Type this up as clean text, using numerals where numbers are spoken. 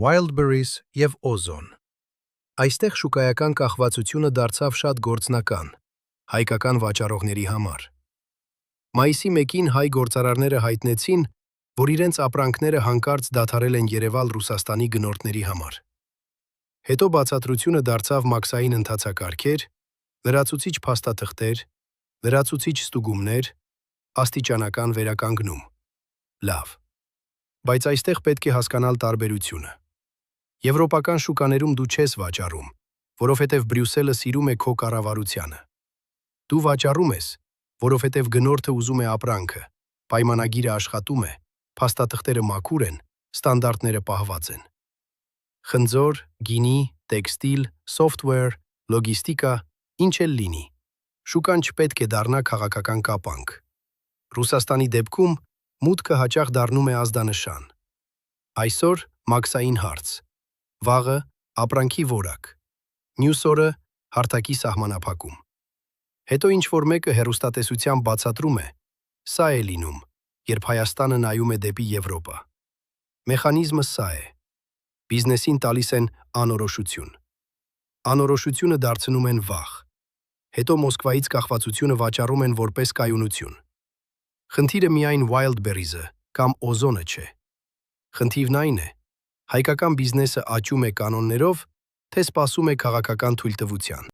Wildberries և Ozon։ Այստեղ շուկայական կախվածությունը դարձավ շատ գործնական հայկական վաճառողների համար։ Մայիսի 1-ին հայ գործարարները հայտնեցին, որ իրենց ապրանքները հանկարծ դադարել են երևալ Ռուսաստանի գնորդների համար։ Հետո բացատրությունը դարձավ մաքսային ընթացակարգեր, լրացուցիչ փաստաթղթեր, լրացուցիչ ստուգումներ, աստիճանական վերականգնում։ Լավ, բայց այստեղ պետք է հասկանալ տարբերությունը։ Եվրոպական շուկաներում դու չես վաճառում, որովհետև Բրյուսելը սիրում է քո կառավարությանը։ Դու վաճառում ես, որովհետև գնորդը ուզում է ապրանքը, պայմանագիրը աշխատում է, փաստաթղթերը մաքուր են, ստանդարտները պահված են։ Խնձոր, գինի, տեքստիլ, սոֆթվեր, լոգիստիկա, ինչ էլ լինի։ Շուկան չպետք է դառնա քաղաքական կապանք։ Ռուսաստանի դեպքում մուտքը հաճախ դառնում է ազդանշան։ Այսօր մաքսային հարց, վաղը ապրանքի որակ, մյուս օրը հարթակի սահմանափակում։ Հետո ինչ-որ մեկը հեռուստատեսությամբ բացատրում է, սա է լինում, երբ Հայաստանը նայում է դեպի Եվրոպա։ Մեխանիզմը սա է։ Բիզնեսին տալիս են անորոշություն։ Անորոշությունը դարձնում են վախ։ Հետո Մոսկվայից կախվածությունը վաճառում են որպես կայունություն։ Խնդիրը միայն Wildberries-ը կամ Ozon-ը չէ։ Խնդիրն այն է, հայկական բիզնեսը աճում է կանոններով, թե սպասում է քաղաքական թույլտվության։